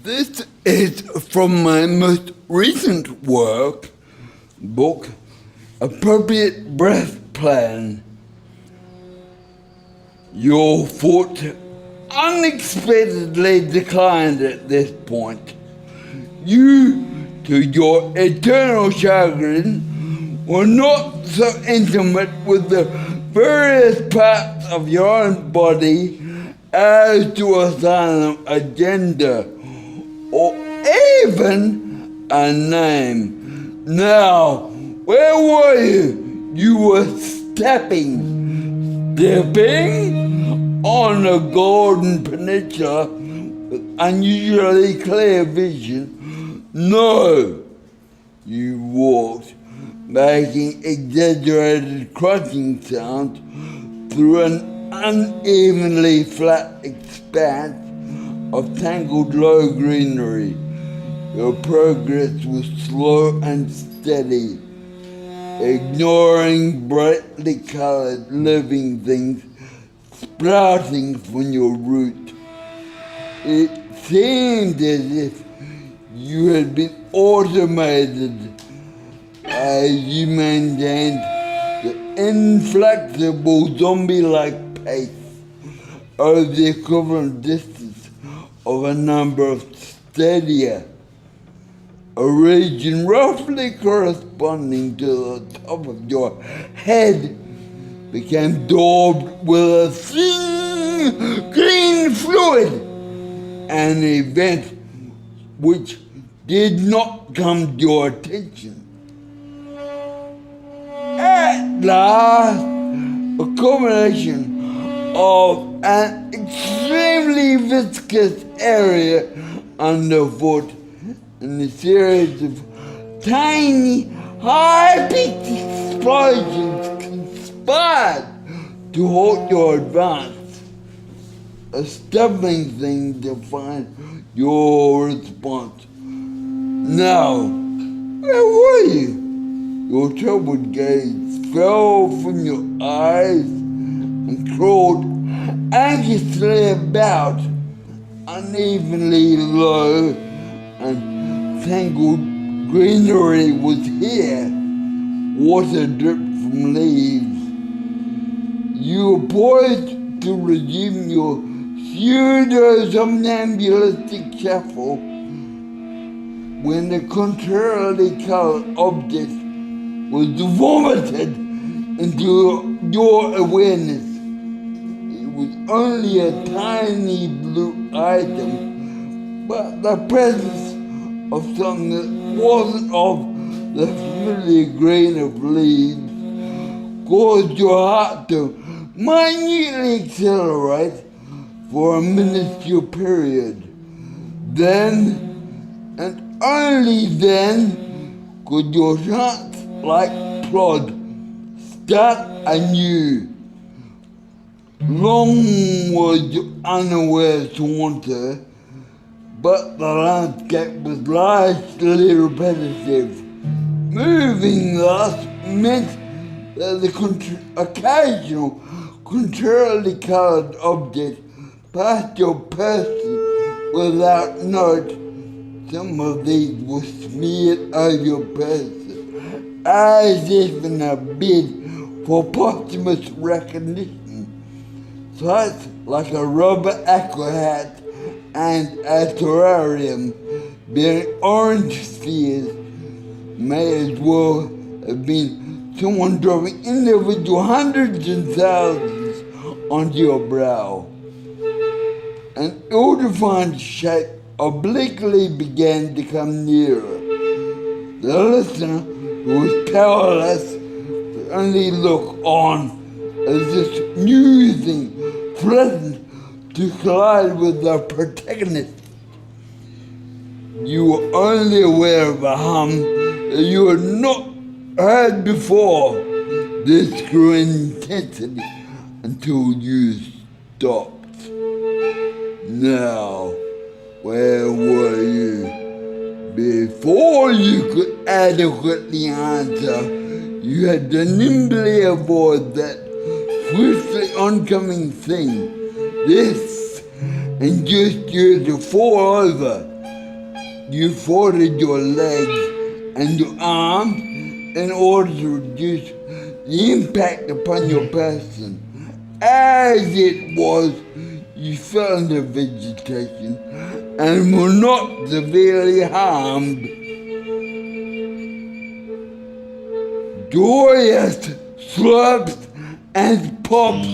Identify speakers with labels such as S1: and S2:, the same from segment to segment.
S1: This is from my most recent book, Appropriate Breath Plan. Your foot unexpectedly declined at this point. You, to your eternal chagrin, were not so intimate with the various parts of your own body as to assign them a gender or even a name. Now, where were you? You were stepping on a golden peninsula with unusually clear vision. No, you walked, making exaggerated crunching sounds through an unevenly flat expanse of tangled low greenery. Your progress was slow and steady, ignoring brightly colored living things sprouting from your root. It seemed as if you had been automated as you maintained the inflexible zombie-like pace over the equivalent distance of a number of stadia, a region roughly corresponding to the top of your head became daubed with a thin green fluid, an event which did not come to your attention. At last, a combination of an extremely viscous area underfoot and a series of tiny, high-pitched explosions conspired to halt your advance. A stubborn thing to find your response. Now, where were you? Your troubled gaze fell from your eyes and crawled anxiously about, unevenly low and tangled greenery was here, water dripped from leaves. You were poised to resume your pseudo-somnambulistic shuffle when a contrarily colored object was vomited into your awareness. It was only a tiny blue item, but the presence of something that wasn't of the familiar green of leaves caused your heart to minutely accelerate for a minuscule period. Then, and only then, could your chance-like plod start anew. Long was your unaware saunter, but the landscape was largely repetitive. Moving thus meant that the occasional contrarily colored object passed your person without note. Some of these were smeared over your person, as if in a bid for posthumous recognition. Sights like a rubber aqua hat and a terrarium bearing orange spheres may as well have been someone dropping individual hundreds and thousands onto your brow. An ill-defined shape obliquely began to come nearer. The listener, who was powerless, could only look on as this new thing threatened to collide with the protagonist. You were only aware of a hum that you had not heard before. This grew in intensity until you stopped. Now, where were you? Before you could adequately answer, you had to nimbly avoid that swiftly oncoming thing. This induced you to fall over, You folded your legs and your arms in order to reduce the impact upon your person. As it was, you fell into vegetation and were not severely harmed. Joyous slurps and pops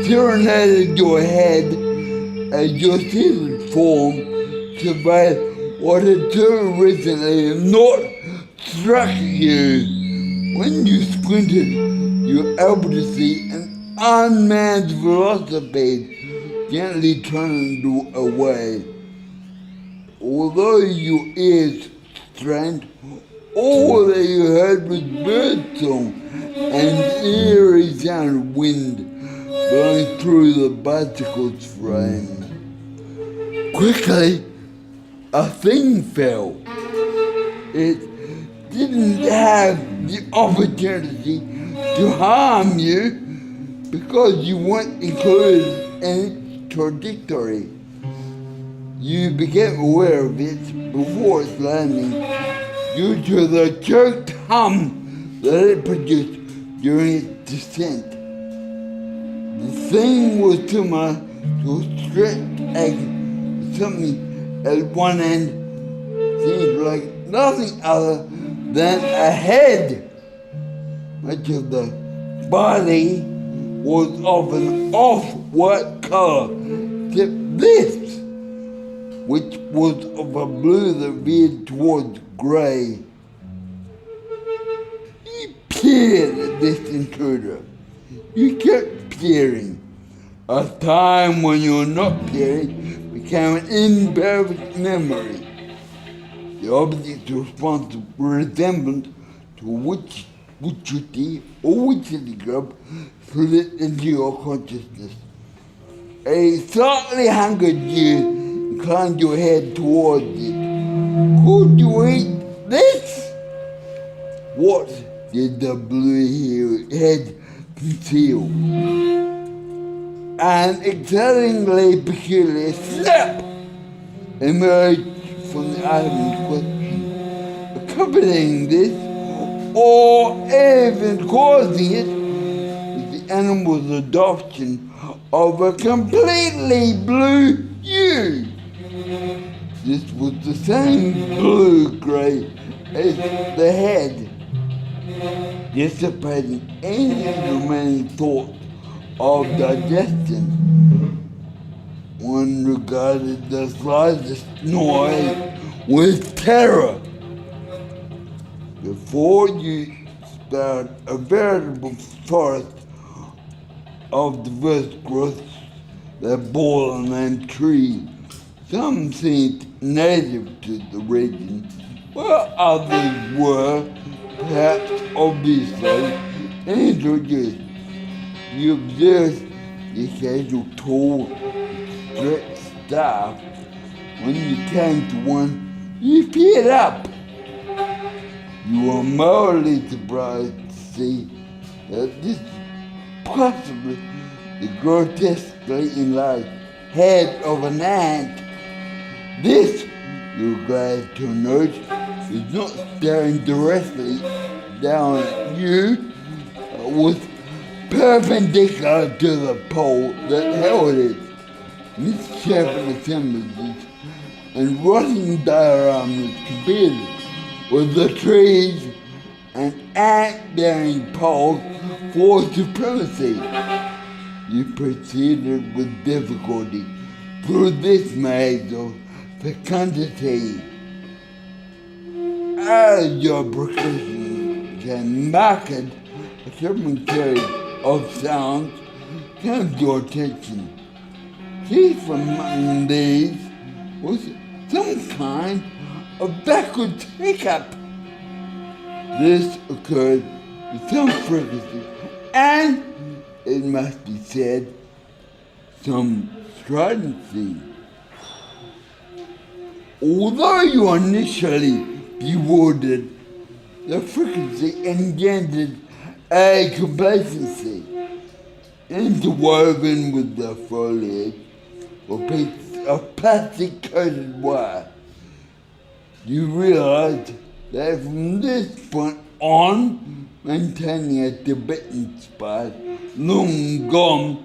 S1: serenaded your head as your seated form surveyed what had so recently not struck you. When you squinted, you were able to see an unmanned velocipede gently turning away. Although your ears strained, all that you heard was birdsong and eerie sound of wind blowing through the bicycle's frame. Quickly, a thing fell. It didn't have the opportunity to harm you because you weren't included in its trajectory. You became aware of it before its landing due to the choked hum that it produced during its descent. The thing was similar to a stretched egg, something at one end seemed like nothing other than a head. Much of the body was of an off-white color, except this, which was of a blue that veered towards grey. You peered at this intruder. You kept peering. A time when you were not peering became an imperfect memory. The object's resemblance to a witchetty or witchetty grub slid into your consciousness. A slightly hungered you inclined your head towards it. Could you eat this? What did the blue head conceal? An excitingly peculiar snap emerged from the item in question. Accompanying this, or even causing it, was the animal's adoption of a completely blue hue. This was the same blue-grey as the head, dissipating any remaining thoughts of digestion. One regarded the slightest noise with terror. Before you spouted a veritable forest of diverse growths that bore the name tree. Some seemed native to the region, while others were, perhaps obviously, introduced. You observed the occasional tall, stretched staff. When you came to one, you peered up. You were mildly surprised to see that this possibly the grotesquely enlarged head of an ant. This, you were glad to note, is not staring directly down at you, was perpendicular to the pole that held it. Misshapen assemblages and rotting dioramas competed with the trees and ant-bearing poles for supremacy. You proceeded with difficulty through this maze of fecundity. As your percussion became marked, a certain series of sounds came to your attention. Chief among these was some kind of backwards hiccup. This occurred with some frequency and, it must be said, some stridency. Although you were initially bewildered, the frequency engendered a complacency. Interwoven with the foliage were pieces of plastic-coated wire. you realise that from this point on, maintaining a Tibetan-inspired, long gone,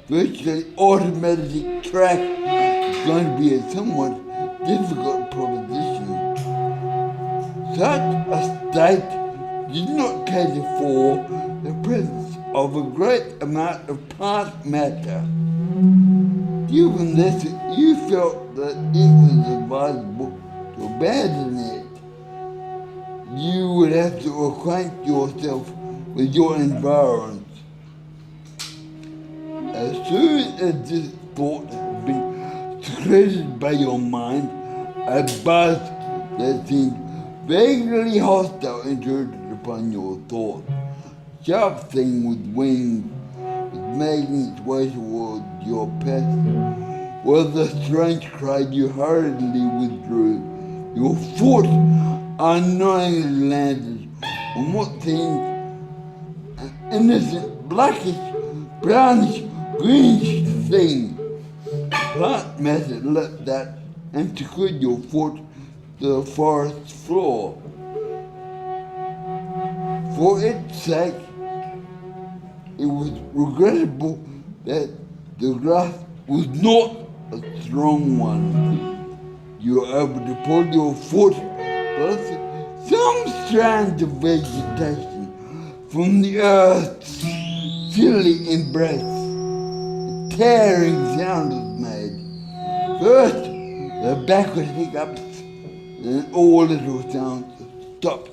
S1: virtually automatic track is going to be a somewhat difficult proposition. Such a state did not cater for the presence of a great amount of plant matter. Given this, you felt that it was advisable to abandon it. You would have to acquaint yourself with your environment. As soon as this thought had been secreted by your mind, a buzz that seemed vaguely hostile intruded upon your thought. Sharp thing with wings was making its way towards your pest. With a strange cry, you hurriedly withdrew. Your foot unknowingly landed on what seemed an innocent blackish, brownish, greenish thing. Plant matter leapt that and secured your foot to the forest floor. For its sake, it was regrettable that the grasp was not a strong one. You were able to pull your foot past some strands of vegetation from the earth's chilly embrace. A tearing sound was made. First, the backward hiccups, then all little sounds stopped.